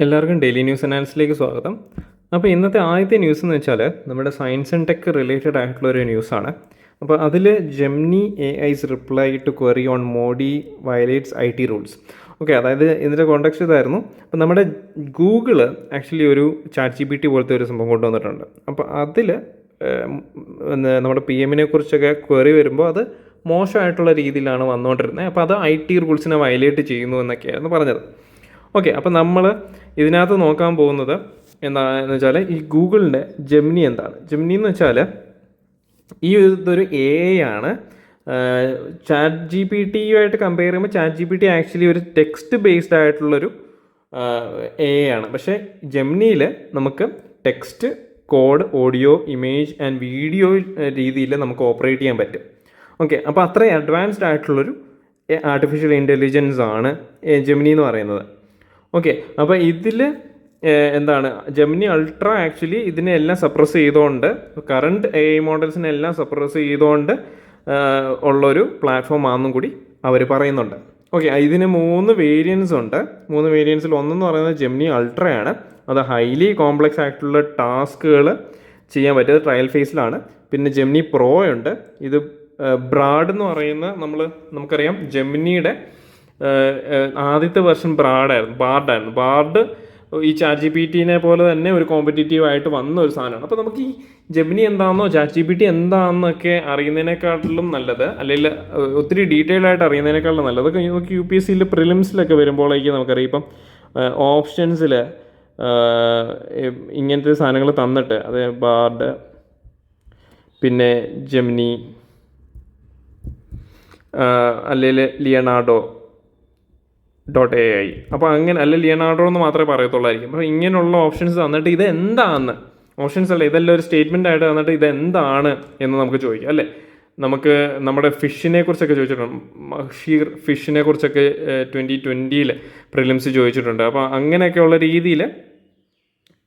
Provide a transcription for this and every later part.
എല്ലാവർക്കും daily news അനാലിസിലേക്ക് സ്വാഗതം. അപ്പോൾ ഇന്നത്തെ ആദ്യത്തെ ന്യൂസ് എന്ന് വെച്ചാൽ നമ്മുടെ സയൻസ് ആൻഡ് ടെക് റിലേറ്റഡ് ആയിട്ടുള്ള ഒരു ന്യൂസാണ്. അപ്പോൾ അതിൽ Gemini AI's reply to query on Modi violates IT rules. Okay, അതായത് ഇതിൻ്റെ കോണ്ടെക്സ്റ്റ് ഇതായിരുന്നു. അപ്പോൾ നമ്മുടെ ഗൂഗിള് ആക്ച്വലി ഒരു ChatGPT പോലത്തെ ഒരു സംഭവം കൊണ്ടുവന്നിട്ടുണ്ട്. അപ്പോൾ അതിൽ നമ്മുടെ PM കുറിച്ചൊക്കെ ക്വറി വരുമ്പോൾ അത് മോശമായിട്ടുള്ള രീതിയിലാണ് വന്നുകൊണ്ടിരുന്നത്. അപ്പോൾ അത് IT റൂൾസിനെ വയലേറ്റ് ചെയ്യുന്നു എന്നൊക്കെയായിരുന്നു പറഞ്ഞത്. ഓക്കെ, അപ്പോൾ നമ്മൾ ഇതിനകത്ത് നോക്കാൻ പോകുന്നത് എന്താണെന്ന് വെച്ചാൽ ഈ ഗൂഗിളിൻ്റെ ജെമിനി എന്താണ്. ജെമിനി എന്ന് വെച്ചാൽ ഈ ഇതൊരു AI ആണ്. ChatGPT കമ്പയർ ചെയ്യുമ്പോൾ ChatGPT ആക്ച്വലി ഒരു ടെക്സ്റ്റ് ബേസ്ഡ് ആയിട്ടുള്ളൊരു AI ആണ്. പക്ഷേ ജെമിനിയിൽ നമുക്ക് text, code, audio, image and video രീതിയിൽ നമുക്ക് ഓപ്പറേറ്റ് ചെയ്യാൻ പറ്റും. ഓക്കെ, അപ്പോൾ അത്രയും അഡ്വാൻസ്ഡ് ആയിട്ടുള്ളൊരു ആർട്ടിഫിഷ്യൽ ഇൻ്റലിജൻസ് ആണ് ജെമിനി എന്ന് പറയുന്നത്. ഓക്കെ, അപ്പോൾ ഇതിൽ എന്താണ് ജെമിനി അൾട്ര ആക്ച്വലി ഇതിനെല്ലാം സപ്രസ് ചെയ്തുകൊണ്ട് കറണ്ട് AI മോഡൽസിനെല്ലാം സപ്രസ് ചെയ്തുകൊണ്ട് ഉള്ളൊരു പ്ലാറ്റ്ഫോം ആണെന്നും കൂടി അവർ പറയുന്നുണ്ട്. ഓക്കെ, ഇതിന് 3 വേരിയൻസ് ഉണ്ട്. 3 വേരിയൻസിൽ ഒന്നെന്ന് പറയുന്നത് ജെമിനി അൾട്രയാണ്. അത് ഹൈലി കോംപ്ലക്സ് ആയിട്ടുള്ള ടാസ്കുകൾ ചെയ്യാൻ പറ്റിയത് ട്രയൽ ഫേസിലാണ്. പിന്നെ ജെമിനി പ്രോ ഉണ്ട്. ഇത് ബ്രാഡ് എന്ന് പറയുന്ന നമുക്കറിയാം ജെമിനിയുടെ ആദ്യത്തെ വെർഷൻ ബാർഡായിരുന്നു. ബാർഡ് ഈ ChatGPT പോലെ തന്നെ ഒരു കോമ്പറ്റീറ്റീവ് ആയിട്ട് വന്ന ഒരു സാധനമാണ്. അപ്പോൾ നമുക്ക് ഈ ജെമിനി എന്താണെന്നോ ChatGPT എന്താണെന്നൊക്കെ അറിയുന്നതിനേക്കാട്ടിലും നല്ലത്, അല്ലെങ്കിൽ ഒത്തിരി ഡീറ്റെയിൽ ആയിട്ട് അറിയുന്നതിനേക്കാളും നല്ലത് നമുക്ക് UPSCയിൽ പ്രിലിംസിലൊക്കെ വരുമ്പോഴേക്കും നമുക്കറിയാം ഇപ്പം ഓപ്ഷൻസിൽ ഇങ്ങനത്തെ സാധനങ്ങൾ തന്നിട്ട്, അത് ബാർഡ്, പിന്നെ ജെമിനി, അല്ലെങ്കിൽ ലിയനാർഡോ .ai, അപ്പോൾ അങ്ങനെ അല്ല ലിയനാർഡോ എന്ന് മാത്രമേ പറയത്തുള്ളായിരിക്കും. അപ്പോൾ ഇങ്ങനെയുള്ള ഓപ്ഷൻസ് തന്നിട്ട് ഇത് എന്താണെന്ന്, ഓപ്ഷൻസ് അല്ല ഇതെല്ലാം ഒരു സ്റ്റേറ്റ്മെൻ്റ് ആയിട്ട് തന്നിട്ട് ഇതെന്താണ് എന്ന് നമുക്ക് ചോദിക്കാം അല്ലേ. നമുക്ക് നമ്മുടെ ഫിഷിനെ കുറിച്ചൊക്കെ ചോദിച്ചിട്ടുണ്ട്. മഷീർ ഫിഷിനെ കുറിച്ചൊക്കെ 2020 പ്രിലിംസ് ചോദിച്ചിട്ടുണ്ട്. അപ്പോൾ അങ്ങനെയൊക്കെയുള്ള രീതിയിൽ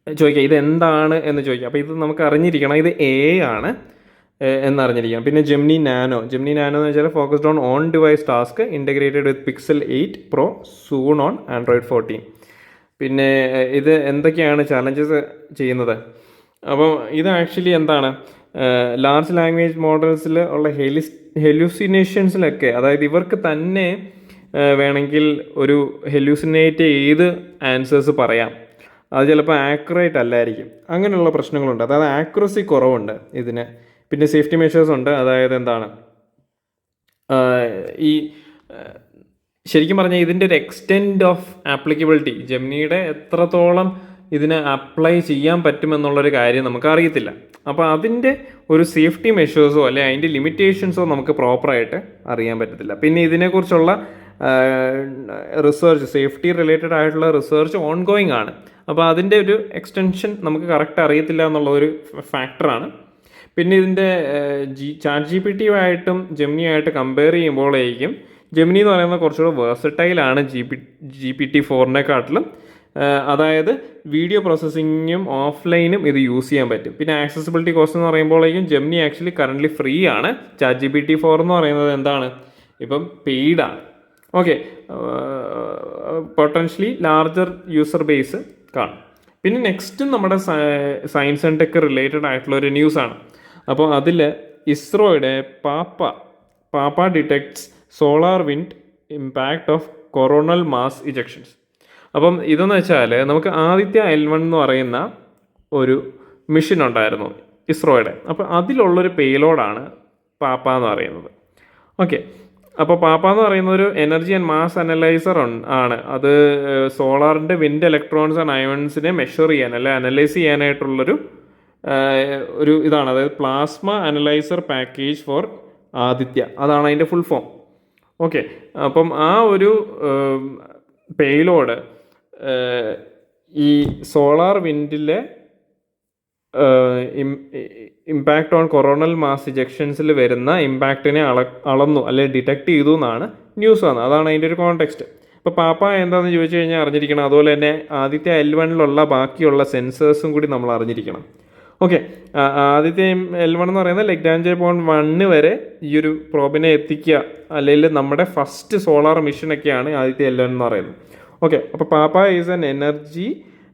ചോദിക്കാം ഇതെന്താണ് എന്ന് ചോദിക്കാം. അപ്പോൾ ഇത് നമുക്ക് അറിഞ്ഞിരിക്കണം ഇത് AI ആണ് എന്നറിഞ്ഞിരിക്കാം. പിന്നെ ജെമിനി നാനോ എന്ന് വെച്ചാൽ focused on device task integrated with Pixel 8 Pro soon on Android 14. പിന്നെ ഇത് എന്തൊക്കെയാണ് ചാലഞ്ചസ് ചെയ്യുന്നത്? അപ്പം ഇത് ആക്ച്വലി എന്താണ്, ലാർജ് ലാംഗ്വേജ് മോഡൽസിൽ ഉള്ള ഹെലൂസിനേഷൻസിലൊക്കെ, അതായത് ഇവർക്ക് തന്നെ വേണമെങ്കിൽ ഒരു ഹെലൂസിനേറ്റ് ചെയ്ത് ആൻസേഴ്സ് പറയാം. അത് ചിലപ്പോൾ ആക്യുറേറ്റ് അല്ലായിരിക്കും. അങ്ങനെയുള്ള പ്രശ്നങ്ങളുണ്ട്. അതായത് ആക്യുറസി കുറവുണ്ട് ഇതിന്. പിന്നെ സേഫ്റ്റി മെഷേഴ്സ് ഉണ്ട്. അതായത് എന്താണ്, ഈ ശരിക്കും പറഞ്ഞാൽ ഇതിൻ്റെ ഒരു എക്സ്റ്റെൻഡ് ഓഫ് ആപ്ലിക്കബിലിറ്റി, ജെമിനിയുടെ എത്രത്തോളം ഇതിനെ അപ്ലൈ ചെയ്യാൻ പറ്റുമെന്നുള്ളൊരു കാര്യം നമുക്ക് അറിയത്തില്ല. അപ്പോൾ അതിൻ്റെ ഒരു സേഫ്റ്റി മെഷേഴ്സോ അല്ലെങ്കിൽ അതിൻ്റെ ലിമിറ്റേഷൻസോ നമുക്ക് പ്രോപ്പറായിട്ട് അറിയാൻ പറ്റത്തില്ല. പിന്നെ ഇതിനെക്കുറിച്ചുള്ള റിസർച്ച്, സേഫ്റ്റി റിലേറ്റഡ് ആയിട്ടുള്ള റിസർച്ച് ഓൺഗോയിങ് ആണ്. അപ്പോൾ അതിൻ്റെ ഒരു എക്സ്റ്റൻഷൻ നമുക്ക് കറക്റ്റ് അറിയത്തില്ല എന്നുള്ള ഒരു ഫാക്ടറാണ്. പിന്നെ ഇതിൻ്റെ ChatGPT ജെമിനിയായിട്ട് കമ്പയർ ചെയ്യുമ്പോഴേക്കും ജെമിനി എന്ന് പറയുന്നത് കുറച്ചുകൂടെ വേഴ്സറ്റൈലാണ് GPT-4 അതായത് വീഡിയോ പ്രോസസ്സിങ്ങും ഓഫ്ലൈനും ഇത് യൂസ് ചെയ്യാൻ പറ്റും. പിന്നെ ആക്സസിബിലിറ്റി കോസ്റ്റ് എന്ന് പറയുമ്പോഴേക്കും ജെമിനി ആക്ച്വലി കറൻ്റ്ലി ഫ്രീ ആണ്. ChatGPT-4 എന്ന് പറയുന്നത് എന്താണ്, ഇപ്പം പെയ്ഡാണ്. Okay, potentially larger user base കാണും. പിന്നെ നെക്സ്റ്റ് നമ്മുടെ സയൻസ് ആൻഡ് ടെക് റിലേറ്റഡ് ആയിട്ടുള്ള ഒരു ന്യൂസാണ്. അപ്പോൾ അതിൽ ഇസ്രോയുടെ PAPA detects solar wind impact of coronal mass ejections. അപ്പം ഇതെന്ന് വെച്ചാൽ നമുക്ക് ആദിത്യ L1 എന്ന് പറയുന്ന ഒരു മിഷൻ ഉണ്ടായിരുന്നു ഇസ്രോയുടെ. അപ്പോൾ അതിലുള്ളൊരു പേലോഡാണ് പാപ്പ എന്ന് പറയുന്നത്. ഓക്കെ, അപ്പോൾ പാപ്പ എന്ന് പറയുന്ന ഒരു എനർജി ആൻഡ് മാസ് അനലൈസർ ആണ്. അത് സോളാറിൻ്റെ വിൻഡ് ഇലക്ട്രോൺസ് ആൻഡ് അയോൺസിനെ മെഷർ ചെയ്യാൻ അല്ലെ അനലൈസ് ചെയ്യാനായിട്ടുള്ളൊരു ഇതാണ്. അതായത് plasma analyser package four Aditya, അതാണ് അതിൻ്റെ ഫുൾ ഫോം. ഓക്കെ, അപ്പം ആ ഒരു പേലോഡ് ഈ സോളാർ വിൻഡിലെ ഇമ്പാക്റ്റ് ഓൺ കൊറോണൽ മാസ് ഇജക്ഷൻസിൽ വരുന്ന ഇമ്പാക്റ്റിനെ അളന്നു അല്ലെങ്കിൽ ഡിറ്റക്ട് ചെയ്തു എന്നാണ് ന്യൂസ് വന്നത്. അതാണ് അതിൻ്റെ ഒരു കോണ്ടെക്സ്റ്റ്. ഇപ്പോൾ പാപ്പ എന്താണെന്ന് ചോദിച്ചു കഴിഞ്ഞാൽ അറിഞ്ഞിരിക്കണം. അതുപോലെ തന്നെ ആദിത്യ L1 ബാക്കിയുള്ള സെൻസേഴ്സും കൂടി നമ്മൾ അറിഞ്ഞിരിക്കണം. ഓക്കെ, ആദ്യത്തെ L1 എന്ന് പറയുന്നത് ലഗ്രാഞ്ച് പോയിന്റ് 1 വരെ ഈ ഒരു പ്രോബിനെ എത്തിക്കുക, അല്ലെങ്കിൽ നമ്മുടെ ഫസ്റ്റ് സോളാർ മിഷനൊക്കെയാണ് ആദ്യത്തെ L1 എന്ന് പറയുന്നത്. ഓക്കെ, അപ്പോൾ PAPA is an energy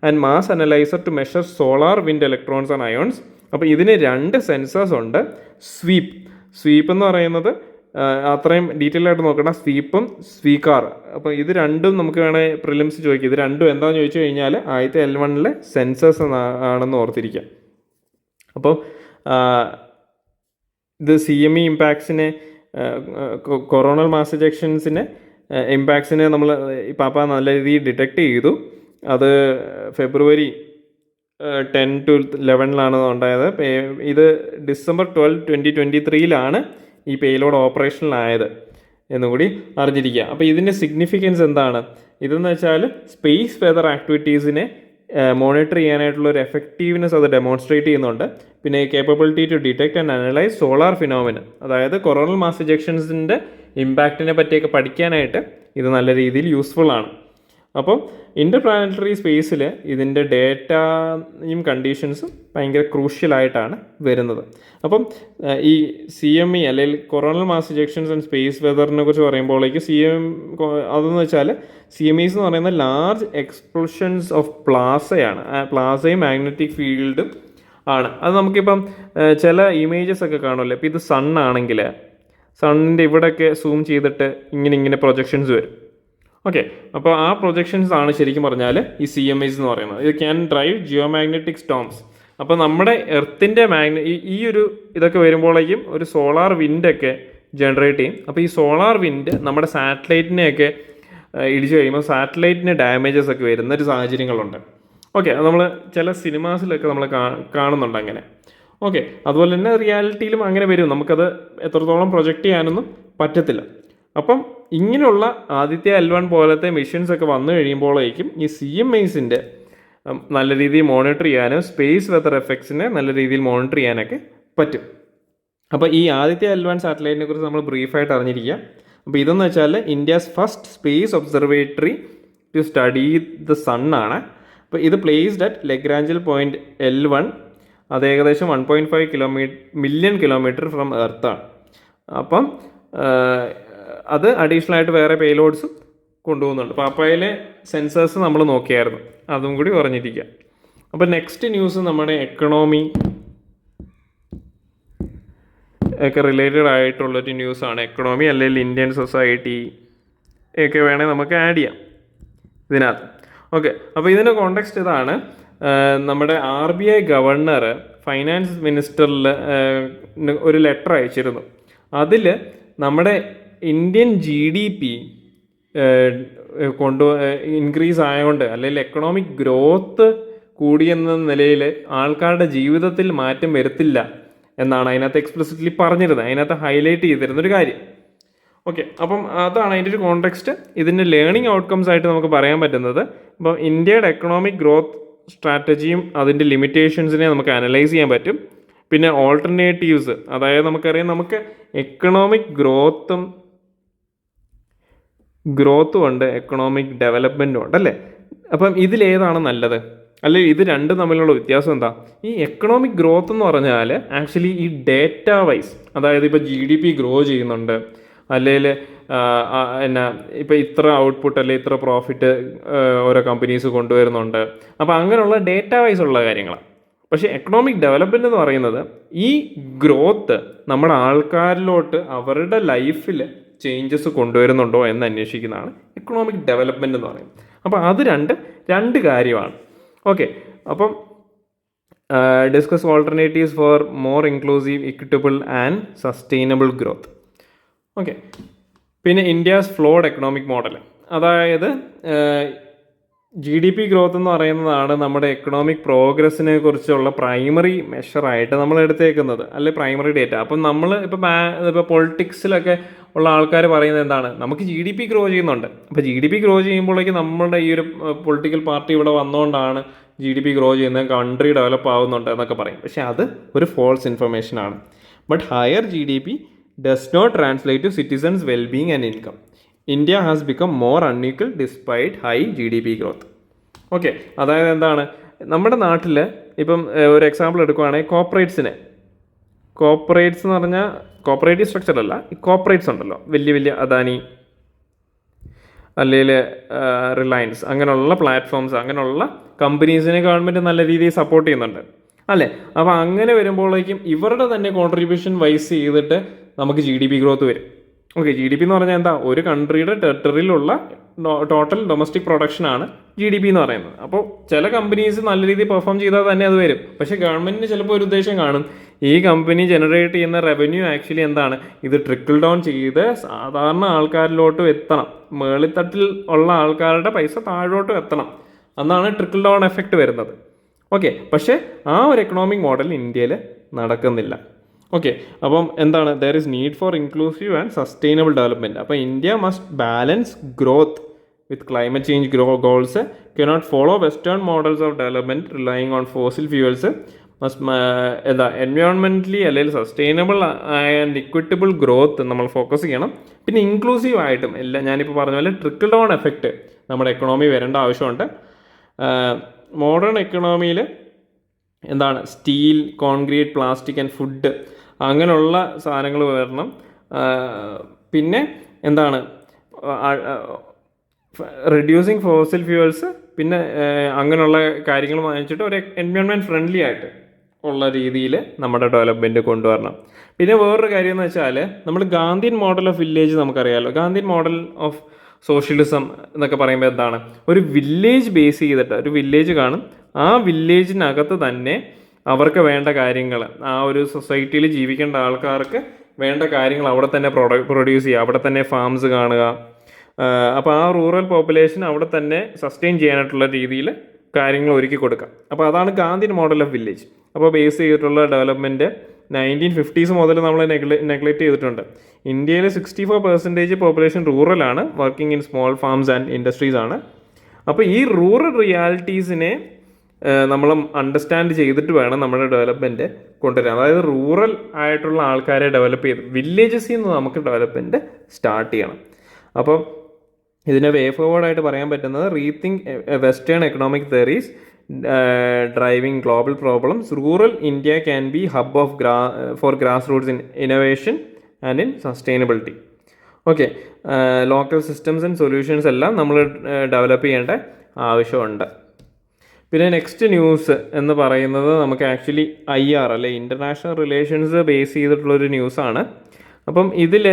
and mass analyser to measure solar wind electrons and ions. അപ്പോൾ ഇതിന് 2 സെൻസേഴ്സ് ഉണ്ട്. സ്വീപ്പ് എന്ന് പറയുന്നത് അത്രയും ഡീറ്റെയിൽ ആയിട്ട് നോക്കണം, സ്വീപ്പും സ്വീക്കാർ. അപ്പോൾ ഇത് രണ്ടും നമുക്ക് വേണേൽ പ്രിലിംസ് ചോദിക്കും. ഇത് രണ്ടും എന്താണെന്ന് ചോദിച്ചു കഴിഞ്ഞാൽ ആദ്യത്തെ L1 സെൻസേഴ്സ് ആണെന്ന് ഓർത്തിരിക്കുക. അപ്പം ഇത് CME ഇമ്പാക്ട്സിനെ, കൊറോണൽ മാസ് എജക്ഷൻസിനെ ഇമ്പാക്ട്സിനെ നമ്മൾ പാപ്പ നല്ല രീതിയിൽ ഡിറ്റക്ട് ചെയ്തു. അത് ഫെബ്രുവരി 10 to 11 ഉണ്ടായത്. ഇത് December 12, 2023 ഈ പേലോഡ് ഓപ്പറേഷനിലായത് എന്നും കൂടി അറിഞ്ഞിരിക്കുക. അപ്പോൾ ഇതിൻ്റെ സിഗ്നിഫിക്കൻസ് എന്താണ്? ഇതെന്ന് വെച്ചാൽ സ്പേസ് വെതർ ആക്ടിവിറ്റീസിനെ മോണിറ്റർ ചെയ്യാനായിട്ടുള്ള ഒരു എഫക്റ്റീവ്നെസ് അത് ഡെമോൺസ്ട്രേറ്റ് ചെയ്യുന്നുണ്ട്. പിന്നെ capability to detect and analyse solar phenomenon, അതായത് കൊറോണൽ മാസ് ഇജക്ഷൻസിൻ്റെ ഇമ്പാക്റ്റിനെ പറ്റിയൊക്കെ പഠിക്കാനായിട്ട് ഇത് നല്ല രീതിയിൽ യൂസ്ഫുൾ ആണ്. അപ്പം ഇൻ്റർപ്ലാനറ്ററി സ്പേസിൽ ഇതിൻ്റെ ഡേറ്റയും കണ്ടീഷൻസും ഭയങ്കര ക്രൂഷ്യലായിട്ടാണ് വരുന്നത്. അപ്പം ഈ CME അല്ലെങ്കിൽ കൊറോണൽ മാസ് ഇജക്ഷൻസ് ആൻഡ് സ്പേസ് വെതറിനെ കുറിച്ച് പറയുമ്പോഴേക്ക് അതെന്ന് വെച്ചാൽ CMEs എന്ന് പറയുന്ന ലാർജ് എക്സ്പ്ലോഷൻസ് ഓഫ് പ്ലാസയാണ്. പ്ലാസയും മാഗ്നറ്റിക് ഫീൽഡും ആണ്. അത് നമുക്കിപ്പം ചില ഇമേജസ് ഒക്കെ കാണുമല്ലോ. ഇപ്പോൾ ഇത് സണ്ണാണെങ്കിൽ സണ്ണിൻ്റെ ഇവിടെയൊക്കെ സൂം ചെയ്തിട്ട് ഇങ്ങനെ പ്രൊജക്ഷൻസ് വരും. ഓക്കെ, അപ്പോൾ ആ പ്രൊജക്ഷൻസ് ആണ് ശരിക്കും പറഞ്ഞാൽ ഈ CMEs എന്ന് പറയുന്നത്. ഇത് ക്യാൻ ഡ്രൈവ് ജിയോമാഗ്നറ്റിക് സ്റ്റോംസ്. അപ്പോൾ നമ്മുടെ എർത്തിൻ്റെ ഈ ഒരു ഇതൊക്കെ വരുമ്പോഴേക്കും ഒരു സോളാർ വിൻഡൊക്കെ ജനറേറ്റ് ചെയ്യും. അപ്പോൾ ഈ സോളാർ വിൻഡ് നമ്മുടെ സാറ്റലൈറ്റിനെയൊക്കെ ഇടിച്ചു കഴിയുമ്പോൾ സാറ്റലൈറ്റിന് ഡാമേജസ് ഒക്കെ വരുന്നൊരു സാഹചര്യങ്ങളുണ്ട്. ഓക്കെ, അത് നമ്മൾ ചില സിനിമാസിലൊക്കെ നമ്മൾ കാണുന്നുണ്ട് അങ്ങനെ. ഓക്കെ, അതുപോലെ തന്നെ റിയാലിറ്റിയിലും അങ്ങനെ വരും. നമുക്കത് എത്രത്തോളം പ്രൊജക്റ്റ് ചെയ്യാനൊന്നും പറ്റത്തില്ല. അപ്പം ഇങ്ങനെയുള്ള ആദ്യത്തെ L1 പോലത്തെ മെഷീൻസ് ഒക്കെ വന്നു കഴിയുമ്പോഴേക്കും ഈ CMEസിൻ്റെ നല്ല രീതിയിൽ മോണിറ്റർ ചെയ്യാനും സ്പേസ് വെതർ എഫക്ട്സിനെ നല്ല രീതിയിൽ മോണിറ്റർ ചെയ്യാനൊക്കെ പറ്റും. അപ്പോൾ ഈ ആദ്യത്തെ L1 സാറ്റലൈറ്റിനെ കുറിച്ച് നമ്മൾ ബ്രീഫായിട്ട് അറിഞ്ഞിരിക്കുക. അപ്പോൾ ഇതെന്ന് വെച്ചാൽ India's first space observatory to study the sun ആണ്. അപ്പോൾ ഇത് പ്ലേസ്ഡ് അറ്റ് ലഗ്രാഞ്ചൽ പോയിൻറ്റ് L1. അത് ഏകദേശം 1.5 മില്യൺ കിലോമീറ്റർ ഫ്രം എർത്താണ്. അപ്പം അത് അഡീഷണൽ ആയിട്ട് വേറെ പേലോഡ്സും കൊണ്ടുപോകുന്നുണ്ട്. പാപ്പയിലെ സെൻസേഴ്സ് നമ്മൾ നോക്കിയായിരുന്നു, അതും കൂടി പറഞ്ഞിരിക്കുക. അപ്പോൾ നെക്സ്റ്റ് ന്യൂസ് നമ്മുടെ എക്കണോമി ഒക്കെ റിലേറ്റഡ് ആയിട്ടുള്ളൊരു ന്യൂസാണ്. എക്കണോമി അല്ലെങ്കിൽ ഇന്ത്യൻ സൊസൈറ്റി ഒക്കെ വേണേൽ നമുക്ക് ആഡ് ചെയ്യാം ഇതിനകത്ത്. ഓക്കെ, അപ്പോൾ ഇതിൻ്റെ കോണ്ടെക്സ്റ്റ് ഇതാണ്. നമ്മുടെ RBI ഗവർണർ ഫൈനാൻസ് മിനിസ്റ്ററിൽ ഒരു ലെറ്റർ അയച്ചിരുന്നു. അതിൽ നമ്മുടെ ഇന്ത്യൻ GDP ഇൻക്രീസ് ആയതുകൊണ്ട് അല്ലെങ്കിൽ എക്കണോമിക് ഗ്രോത്ത് കൂടിയെന്ന നിലയിൽ ആൾക്കാരുടെ ജീവിതത്തിൽ മാറ്റം വരുത്തില്ല എന്നാണ് അതിനകത്ത് എക്സ്പ്ലിസിറ്റ്ലി പറഞ്ഞിരുന്നത്, അതിനകത്ത് ഹൈലൈറ്റ് ചെയ്തിരുന്നൊരു കാര്യം. ഓക്കെ, അപ്പം അതാണ് അതിൻ്റെ ഒരു കോണ്ടെക്സ്റ്റ്. ഇതിൻ്റെ ലേണിംഗ് ഔട്ട്കംസ് ആയിട്ട് നമുക്ക് പറയാൻ പറ്റുന്നത്, ഇപ്പോൾ ഇന്ത്യയുടെ എക്കണോമിക് ഗ്രോത്ത് സ്ട്രാറ്റജിയും അതിൻ്റെ ലിമിറ്റേഷൻസിനെ നമുക്ക് അനലൈസ് ചെയ്യാൻ പറ്റും. പിന്നെ ഓൾട്ടർനേറ്റീവ്സ്, അതായത് നമുക്കറിയാം നമുക്ക് എക്കണോമിക് ഗ്രോത്തും ഉണ്ട്, എക്കണോമിക് ഡെവലപ്മെൻറ്റും ഉണ്ട് അല്ലേ. അപ്പം ഇതിലേതാണ് നല്ലത്, അല്ലെങ്കിൽ ഇത് രണ്ടും തമ്മിലുള്ള വ്യത്യാസം എന്താ? ഈ എക്കണോമിക് ഗ്രോത്ത് എന്ന് പറഞ്ഞാൽ ആക്ച്വലി ഈ ഡേറ്റ വൈസ്, അതായത് ഇപ്പോൾ GDP ഗ്രോ ചെയ്യുന്നുണ്ട്, അല്ലെങ്കിൽ ഇപ്പോൾ ഇത്ര ഔട്ട്പുട്ട് അല്ലെങ്കിൽ ഇത്ര പ്രോഫിറ്റ് ഓരോ കമ്പനീസ് കൊണ്ടുവരുന്നുണ്ട്. അപ്പോൾ അങ്ങനെയുള്ള ഡേറ്റ വൈസ് ഉള്ള കാര്യങ്ങളാണ്. പക്ഷേ എക്കണോമിക് ഡെവലപ്മെൻറ്റ് എന്ന് പറയുന്നത് ഈ ഗ്രോത്ത് നമ്മുടെ ആൾക്കാരിലോട്ട് അവരുടെ ലൈഫിൽ ചേഞ്ചസ് കൊണ്ടുവരുന്നുണ്ടോ എന്ന് അന്വേഷിക്കുന്നതാണ് എക്കണോമിക് ഡെവലപ്മെൻറ്റ് എന്ന് പറയുന്നത്. അപ്പോൾ അത് രണ്ട് കാര്യമാണ്. ഓക്കെ, അപ്പം discuss alternatives for more inclusive, equitable and sustainable growth. Okay, പിന്നെ ഇന്ത്യാസ് ഫ്ലോഡ് എക്കണോമിക് മോഡൽ, അതായത് GDP ഗ്രോത്ത് എന്ന് പറയുന്നതാണ് നമ്മുടെ എക്കണോമിക് പ്രോഗ്രസ്സിനെ കുറിച്ചുള്ള പ്രൈമറി മെഷറായിട്ട് നമ്മൾ എടുത്തേക്കുന്നത്, അല്ലെ പ്രൈമറി ഡേറ്റ. അപ്പം നമ്മൾ ഇപ്പോൾ പൊളിറ്റിക്സിലൊക്കെ ഉള്ള ആൾക്കാർ പറയുന്നത് എന്താണ്, നമുക്ക് GDP ഗ്രോ ചെയ്യുന്നുണ്ട്. അപ്പോൾ GDP ഗ്രോ ചെയ്യുമ്പോഴേക്കും നമ്മുടെ ഈ ഒരു പൊളിറ്റിക്കൽ പാർട്ടി ഇവിടെ വന്നുകൊണ്ടാണ് GDP ഗ്രോ ചെയ്യുന്നത്, കൺട്രി ഡെവലപ്പ് ആവുന്നുണ്ട് എന്നൊക്കെ പറയും. പക്ഷേ അത് ഒരു ഫോൾസ് ഇൻഫർമേഷനാണ്. But higher GDP does not translate to citizens wellbeing and income. India has become more unequal despite high GDP growth. Okay, അതായത് എന്താണ്, നമ്മുടെ നാട്ടിൽ ഇപ്പം ഒരു എക്സാമ്പിൾ എടുക്കുകയാണെങ്കിൽ കോർപ്പറേറ്റ്സ് എന്ന് പറഞ്ഞാൽ കോപ്പറേറ്റീവ് സ്ട്രക്ചർ അല്ല, ഈ കോർപ്പറേറ്റ്സ് ഉണ്ടല്ലോ, വലിയ അദാനി അല്ലെങ്കിൽ റിലയൻസ് അങ്ങനെയുള്ള പ്ലാറ്റ്ഫോംസ്, അങ്ങനെയുള്ള കമ്പനീസിനെ ഗവൺമെൻറ് നല്ല രീതിയിൽ സപ്പോർട്ട് ചെയ്യുന്നുണ്ട് അല്ലേ. അപ്പോൾ അങ്ങനെ വരുമ്പോഴേക്കും ഇവരുടെ തന്നെ കോൺട്രിബ്യൂഷൻ വൈസ് ചെയ്തിട്ട് നമുക്ക് GDP ഗ്രോത്ത് വരും. ഓക്കെ, GDP എന്ന് പറഞ്ഞാൽ എന്താ, ഒരു കൺട്രിയുടെ ടെറിട്ടറിയിലുള്ള ടോട്ടൽ ഡൊമസ്റ്റിക് പ്രൊഡക്ഷനാണ് GDP എന്ന് പറയുന്നത്. അപ്പോൾ ചില കമ്പനീസ് നല്ല രീതിയിൽ പെർഫോം ചെയ്താൽ തന്നെ അത് വരും. പക്ഷേ ഗവൺമെൻറ്റിന് ചിലപ്പോൾ ഒരു ഉദ്ദേശം കാണും, ഈ കമ്പനി ജനറേറ്റ് ചെയ്യുന്ന റവന്യൂ ആക്ച്വലി എന്താണ്, ഇത് ട്രിക്കിൾ ഡൗൺ ചെയ്ത് സാധാരണ ആൾക്കാരിലോട്ടും എത്തണം, മേളിത്തട്ടിൽ ഉള്ള ആൾക്കാരുടെ പൈസ താഴോട്ടും എത്തണം, എന്നാണ് ട്രിക്കിൾ ഡൗൺ എഫക്റ്റ് വരുന്നത്. ഓക്കെ, പക്ഷേ ആ ഒരു എക്കണോമിക് മോഡൽ ഇന്ത്യയിൽ നടക്കുന്നില്ല. ഓക്കെ, അപ്പം എന്താണ്, there is need for inclusive and sustainable development. അപ്പോൾ India must balance growth with climate change goals, cannot follow western models of development relying on fossil fuels, എന്താ എൻവയോൺമെൻ്റലി അല്ലെങ്കിൽ സസ്റ്റൈനബിൾ ആൻഡ് ഇക്വിറ്റബിൾ ഗ്രോത്ത് നമ്മൾ focus ചെയ്യണം. പിന്നെ inclusive ആയിട്ടും എല്ലാം ഞാനിപ്പോൾ പറഞ്ഞ പോലെ ട്രിക്കിൾ ഡൗൺ എഫക്റ്റ് നമ്മുടെ എക്കണോമി വരേണ്ട ആവശ്യമുണ്ട്. മോഡേൺ എക്കണോമിയിൽ എന്താണ്, steel, concrete, plastic and food അങ്ങനെയുള്ള സാധനങ്ങൾ വരണം. പിന്നെ എന്താണ്, റെഡ്യൂസിങ് ഫോസിൽ ഫ്യൂവൽസ്, പിന്നെ അങ്ങനെയുള്ള കാര്യങ്ങൾ വാങ്ങിച്ചിട്ട് ഒരു എൻവയോൺമെൻറ്റ് ഫ്രണ്ട്ലി ആയിട്ട് ഉള്ള രീതിയിൽ നമ്മുടെ ഡെവലപ്മെൻറ്റ് കൊണ്ടുവരണം. പിന്നെ വേറൊരു കാര്യം എന്ന് വെച്ചാൽ, നമ്മൾ ഗാന്ധിയൻ മോഡൽ ഓഫ് വില്ലേജ് നമുക്കറിയാമല്ലോ. ഗാന്ധിയൻ മോഡൽ ഓഫ് സോഷ്യലിസം എന്നൊക്കെ പറയുമ്പോൾ എന്താണ്, ഒരു വില്ലേജ് ബേസ് ചെയ്തിട്ട് ഒരു വില്ലേജ് കാണും, ആ വില്ലേജിനകത്ത് തന്നെ അവർക്ക് വേണ്ട കാര്യങ്ങൾ, ആ ഒരു സൊസൈറ്റിയിൽ ജീവിക്കേണ്ട ആൾക്കാർക്ക് വേണ്ട കാര്യങ്ങൾ അവിടെ തന്നെ പ്രൊഡ്യൂസ് ചെയ്യുക, അവിടെ തന്നെ ഫാംസ് കാണുക. അപ്പോൾ ആ റൂറൽ പോപ്പുലേഷൻ അവിടെ തന്നെ സസ്റ്റെയിൻ ചെയ്യാനായിട്ടുള്ള രീതിയിൽ കാര്യങ്ങൾ ഒരുക്കി കൊടുക്കാം. അപ്പോൾ അതാണ് ഗാന്ധിയൻ മോഡൽ ഓഫ് വില്ലേജ്. അപ്പോൾ ബേസ് ചെയ്തിട്ടുള്ള ഡെവലപ്മെൻറ്റ് 1950s മുതൽ നമ്മൾ നെഗ്ലക്റ്റ് ചെയ്തിട്ടുണ്ട്. ഇന്ത്യയിൽ 64% പോപ്പുലേഷൻ റൂറലാണ്, working in small farms and industries ആണ്. അപ്പോൾ ഈ റൂറൽ റിയാലിറ്റീസിനെ നമ്മൾ അണ്ടർസ്റ്റാൻഡ് ചെയ്തിട്ട് വേണം നമ്മുടെ ഡെവലപ്മെൻറ്റ് കൊണ്ടുവരാൻ. അതായത് റൂറൽ ആയിട്ടുള്ള ആൾക്കാരെ ഡെവലപ്പ് ചെയ്ത് വില്ലേജസിൽ നിന്ന് നമുക്ക് ഡെവലപ്മെൻറ്റ് സ്റ്റാർട്ട് ചെയ്യണം. അപ്പോൾ ഇതിനെ വേ ഫോർവേഡായിട്ട് പറയാൻ പറ്റുന്നത്, rethink western economic theories driving global problems, rural India can be hub of for grassroots in innovation and in sustainability. Okay, local systems and solutions എല്ലാം നമ്മൾ ഡെവലപ്പ് ചെയ്യേണ്ട ആവശ്യമുണ്ട്. പിന്നെ നെക്സ്റ്റ് ന്യൂസ് എന്ന് പറയുന്നത് നമുക്ക് ആക്ച്വലി IR അല്ലെ international relations base ചെയ്തിട്ടുള്ളൊരു ന്യൂസാണ്. അപ്പം ഇതിൽ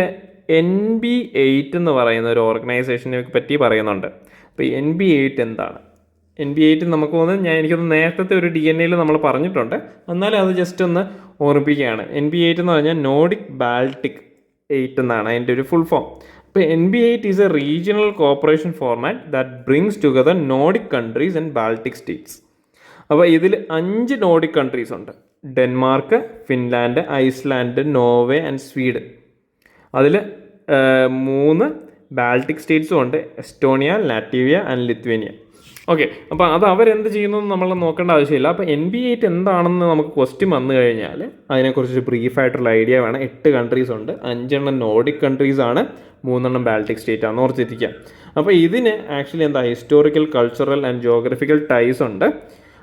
NB8 എന്ന് പറയുന്ന ഒരു ഓർഗനൈസേഷനെ പറ്റി പറയുന്നുണ്ട്. അപ്പോൾ NB8 എന്താണ്? NB8 നമുക്ക് തോന്നുന്നത് എനിക്കൊന്ന് നേരത്തെ ഒരു DNA നമ്മൾ പറഞ്ഞിട്ടുണ്ട്, എന്നാലും അത് ജസ്റ്റ് ഒന്ന് ഓർമ്മിപ്പിക്കുകയാണ്. NB8 എന്ന് പറഞ്ഞാൽ നോർഡിക് ബാൾട്ടിക് 8 എന്നാണ് അതിൻ്റെ ഒരു ഫുൾ ഫോം. അപ്പോൾ NB8 is A regional corporation format that brings together Nordic countries and Baltic States. അപ്പോൾ ഇതിൽ 5 നോർഡിക് കൺട്രീസ് ഉണ്ട്: Denmark, Finland, Iceland, Norway and Sweden. അതിൽ 3 ബാൾട്ടിക് സ്റ്റേറ്റ്സും ഉണ്ട്: Estonia, Latvia and Lithuania. Okay, അപ്പോൾ അത് അവരെന്ത് ചെയ്യുന്നു നമ്മൾ നോക്കേണ്ട ആവശ്യമില്ല. അപ്പോൾ NB8 എന്താണെന്ന് നമുക്ക് ക്വസ്റ്റ്യൻ വന്നു കഴിഞ്ഞാൽ അതിനെക്കുറിച്ചൊരു ബ്രീഫായിട്ടുള്ള ഐഡിയ വേണം. 8 കൺട്രീസ് ഉണ്ട്, 5 നോർഡിക് കൺട്രീസ് ആണ്, 3 ബാൾട്ടിക് സ്റ്റേറ്റ് ആണെന്ന് ഓർത്തിരിക്കാം. അപ്പോൾ ഇതിന് ആക്ച്വലി എന്താ, historical, cultural and geographical ties ഉണ്ട്.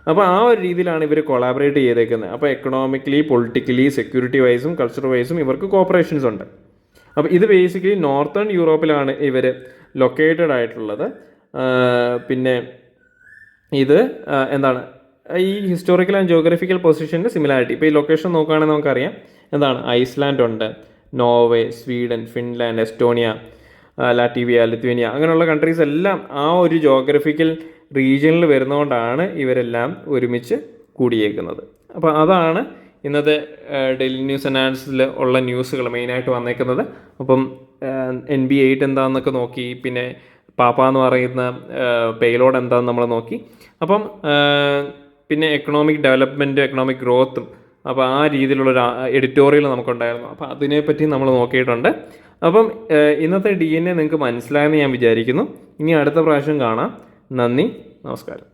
അപ്പോൾ ആ ഒരു രീതിയിലാണ് ഇവർ കൊളാബറേറ്റ് ചെയ്തേക്കുന്നത്. അപ്പോൾ എക്കണോമിക്കലി, പൊളിറ്റിക്കലി, സെക്യൂരിറ്റി വൈസും കൾച്ചർ വൈസും ഇവർക്ക് കോപ്പറേഷൻസ് ഉണ്ട്. അപ്പോൾ ഇത് ബേസിക്കലി നോർത്തേൺ യൂറോപ്പിലാണ് ഇവർ ലൊക്കേറ്റഡ് ആയിട്ടുള്ളത്. പിന്നെ ഇത് എന്താണ്, ഈ ഹിസ്റ്റോറിക്കൽ ആൻഡ് ജോഗ്രഫിക്കൽ പൊസിഷൻ്റെ സിമിലാരിറ്റി. ഇപ്പോൾ ഈ ലൊക്കേഷൻ നോക്കുകയാണെങ്കിൽ നമുക്കറിയാം എന്താണ്, ഐസ്ലാൻഡ് ഉണ്ട്, Norway, Sweden, Finland, Estonia, Latvia, Lithuania, അങ്ങനെയുള്ള കൺട്രീസ് എല്ലാം ആ ഒരു ജോഗ്രഫിക്കൽ റീജിയനിൽ വരുന്നതുകൊണ്ടാണ് ഇവരെല്ലാം ഒരുമിച്ച് കൂടിയേക്കുന്നത്. അപ്പോൾ അതാണ് ഇന്നത്തെ ഡെയിലി ന്യൂസ് അനാലിസിസിൽ ഉള്ള ന്യൂസുകൾ മെയിനായിട്ട് വന്നേക്കുന്നത്. അപ്പം NB8 എന്താണെന്നൊക്കെ നോക്കി, പിന്നെ പാപ്പ എന്ന് പറയുന്ന പേലോഡ് എന്താണെന്ന് നമ്മൾ നോക്കി. അപ്പം പിന്നെ എക്കണോമിക് ഡെവലപ്മെൻറ്റ്, എക്കണോമിക് ഗ്രോത്തും, അപ്പോൾ ആ രീതിയിലുള്ളൊരു എഡിറ്റോറിയൽ നമുക്കുണ്ടായിരുന്നു. അപ്പോൾ അതിനെപ്പറ്റി നമ്മൾ നോക്കിയിട്ടുണ്ട്. അപ്പം ഇന്നത്തെ DNA നിങ്ങൾക്ക് മനസ്സിലായെന്ന് ഞാൻ വിചാരിക്കുന്നു. ഇനി അടുത്ത പ്രാവശ്യം കാണാം. നന്ദി, നമസ്കാരം.